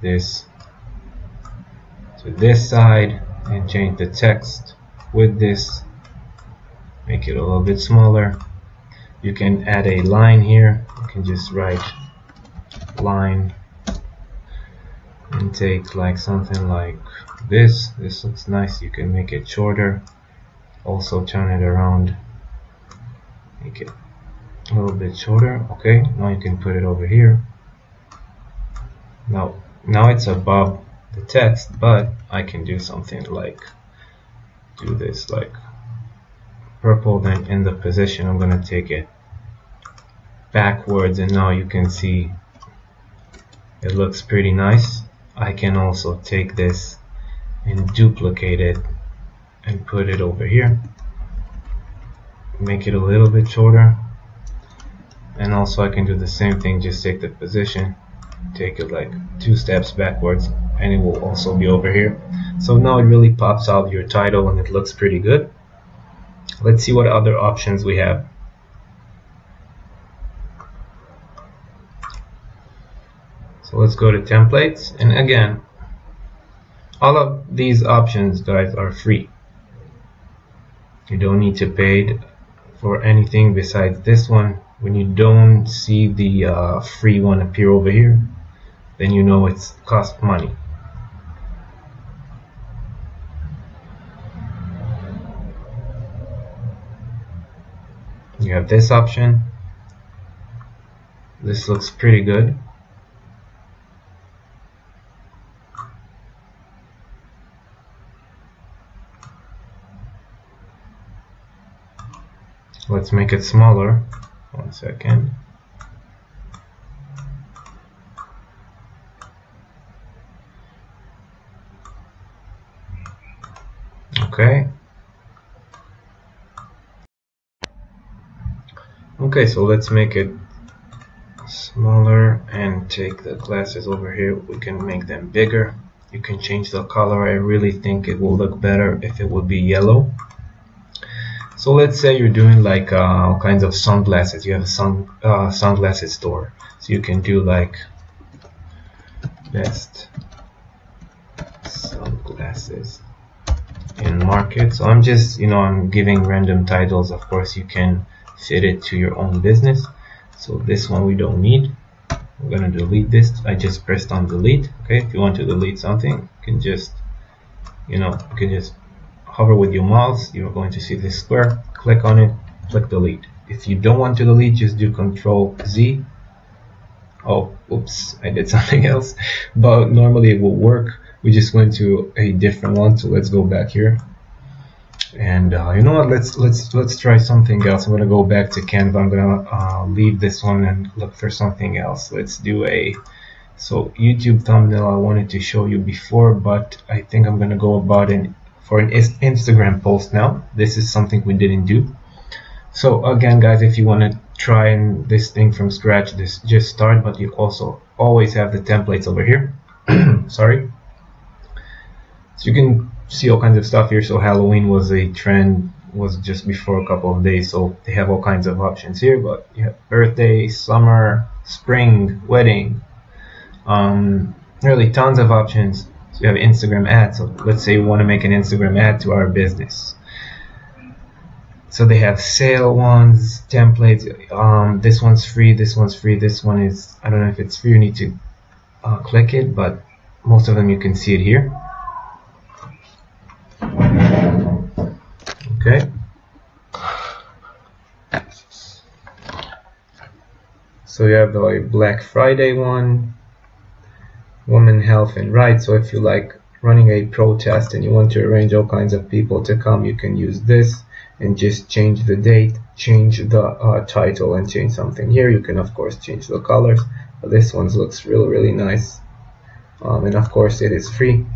this to this side and change the text with this, make it a little bit smaller. You can add a line here. You can just write line and take like something like this. This looks nice. You can make it shorter, also turn it around, make it a little bit shorter. Okay, now you can put it over here. Now it's above the text, but I can do something like do this like purple, then in the position I'm going to take it backwards, and now you can see it looks pretty nice. I can also take this and duplicate it and put it over here, make it a little bit shorter, and also I can do the same thing, just take the position, take it like 2 steps backwards, and it will also be over here. So now it really pops out your title and it looks pretty good. Let's see what other options we have. So let's go to templates, and again, all of these options, guys, are free. You don't need to pay for anything besides this one. When you don't see the free one appear over here, then you know it's cost money. You have this option. This looks pretty good. Let's make it smaller. 1 second. Okay. Okay, so let's make it smaller and take the glasses over here. We can make them bigger. You can change the color. I really think it will look better if it would be yellow. So let's say you're doing like all kinds of sunglasses. You have a sunglasses store. So you can do like best sunglasses in market. So I'm just, I'm giving random titles. Of course, you can fit it to your own business. So this one we don't need. I'm gonna delete this. I just pressed on delete. Okay, if you want to delete something, you can just, hover with your mouse. You're going to see this square. Click on it. Click delete. If you don't want to delete, just do Control Z. Oh, oops, I did something else. But normally it will work. We just went to a different one. So let's go back here. And you know what? Let's try something else. I'm gonna go back to Canva. I'm gonna leave this one and look for something else. Let's do so YouTube thumbnail. I wanted to show you before, but I think I'm gonna go about it for an Instagram post now. This is something we didn't do. So again, guys, if you want to try this thing from scratch, just start. But you also always have the templates over here. Sorry. So you can see all kinds of stuff here. So Halloween was a trend, was just before a couple of days, so they have all kinds of options here. But you have birthday, summer, spring, wedding, really tons of options. So you have Instagram ads. So let's say you want to make an Instagram ad to our business. So they have sale ones, templates. This one's free, this one's free, this one is, I don't know if it's free, you need to click it, but most of them you can see it here. Okay. So you have the Black Friday one, Women, Health and Rights. So if you like running a protest and you want to arrange all kinds of people to come, you can use this and just change the date, change the title, and change something here. You can of course change the colors, but this one looks really nice, and of course it is free.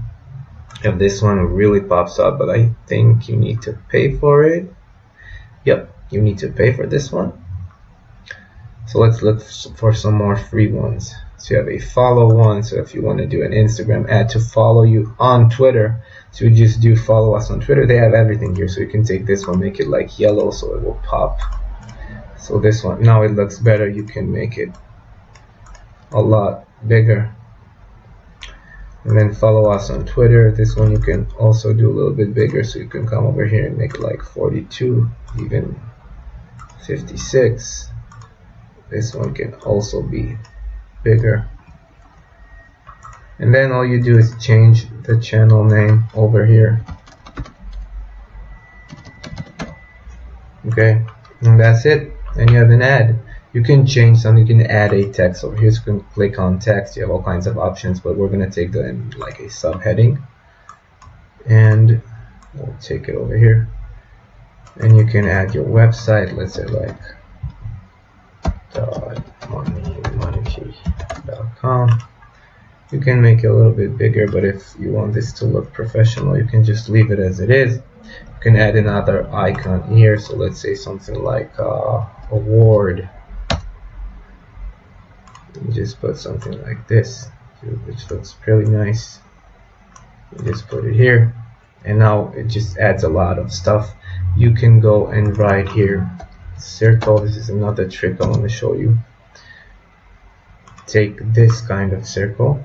If this one really pops up, but I think you need to pay for it. Yep, you need to pay for this one. So let's look for some more free ones. So you have a follow one. So if you want to do an Instagram ad to follow you on Twitter, so you just do follow us on Twitter. They have everything here. So you can take this one, make it like yellow so it will pop. So this one, now it looks better. You can make it a lot bigger. And then follow us on Twitter. This one you can also do a little bit bigger, so you can come over here and make it like 42, even 56. This one can also be bigger. And then all you do is change the channel name over here. Okay, and that's it. And you have an ad. You can change something. You can add a text over here. So you can click on text. You have all kinds of options, but we're going to take the like a subheading, and we'll take it over here. And you can add your website. Let's say like money.com. You can make it a little bit bigger, but if you want this to look professional, you can just leave it as it is. You can add another icon here, so let's say something like award. You just put something like this, which looks really nice. You just put it here, and now it just adds a lot of stuff. You can go and write here circle. This is another trick I want to show you. Take this kind of circle,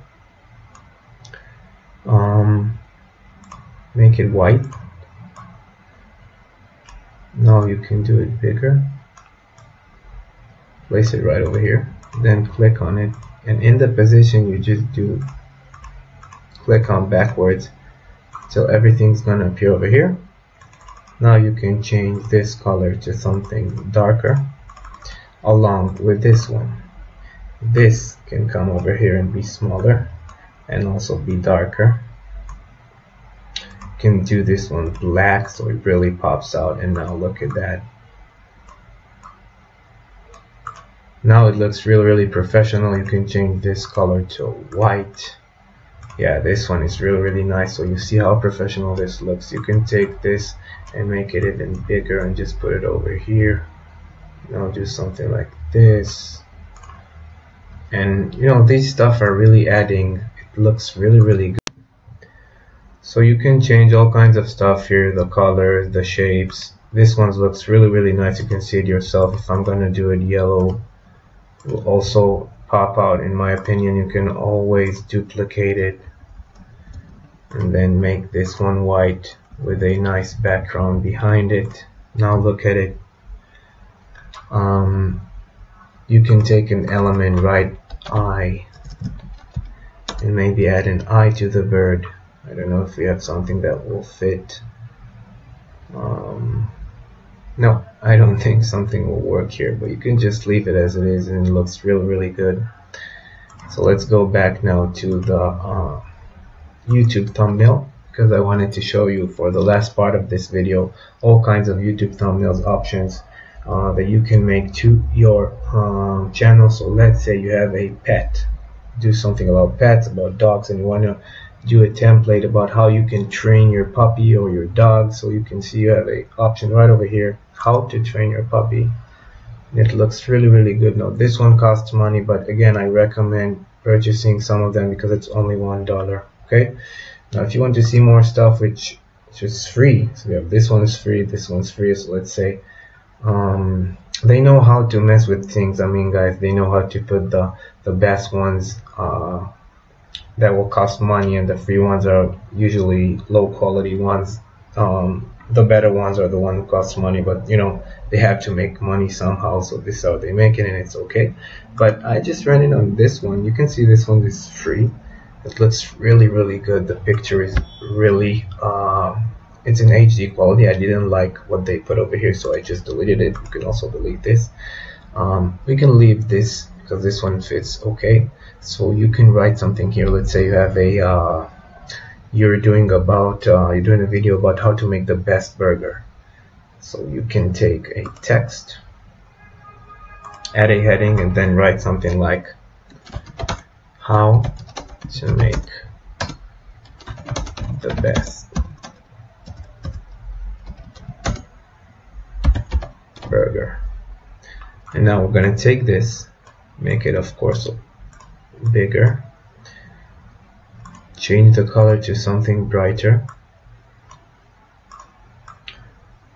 make it white. Now you can do it bigger, place it right over here, then click on it, and in the position you just do click on backwards till everything's gonna appear over here. Now you can change this color to something darker along with this one. This can come over here and be smaller and also be darker. You can do this one black so it really pops out, and now look at that. Now it looks really professional. You can change this color to white. Yeah, this one is really nice. So you see how professional this looks. You can take this and make it even bigger and just put it over here. Now do something like this. And you know, these stuff are really adding, it looks really good. So you can change all kinds of stuff here, the colors, the shapes. This one looks really nice. You can see it yourself. If I'm gonna do it yellow, it will also pop out. In my opinion, you can always duplicate it and then make this one white with a nice background behind it. Now look at it. You can take an element, write I, and maybe add an eye to the bird. I don't know if we have something that will fit. No, I don't think something will work here, but you can just leave it as it is, and it looks really good. So let's go back now to the YouTube thumbnail, because I wanted to show you for the last part of this video all kinds of YouTube thumbnails options that you can make to your channel. So let's say you have a pet, do something about pets, about dogs, and you want to do a template about how you can train your puppy or your dog. So you can see you have a option right over here, how to train your puppy. It looks really good. Now this one costs money, but again, I recommend purchasing some of them because it's only $1. Okay, now if you want to see more stuff which is free, so we have this one is free, this one's free. So let's say they know how to mess with things. I mean, guys, they know how to put the best ones that will cost money, and the free ones are usually low quality ones. The better ones are the ones who cost money, but you know, they have to make money somehow, so this is how they make it, and it's okay. But I just ran it on this one. You can see this one is free. It looks really good. The picture is really it's in HD quality. I didn't like what they put over here, so I just deleted it. You can also delete this. We can leave this because this one fits okay. So you can write something here. Let's say you have a you're doing a video about how to make the best burger. So you can take a text, add a heading, and then write something like how to make the best burger. And now we're going to take this, make it of course bigger, change the color to something brighter.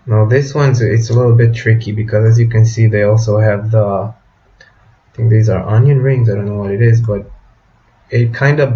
Now this one's, it's a little bit tricky because as you can see they also have the, I think these are onion rings, I don't know what it is, but it kind of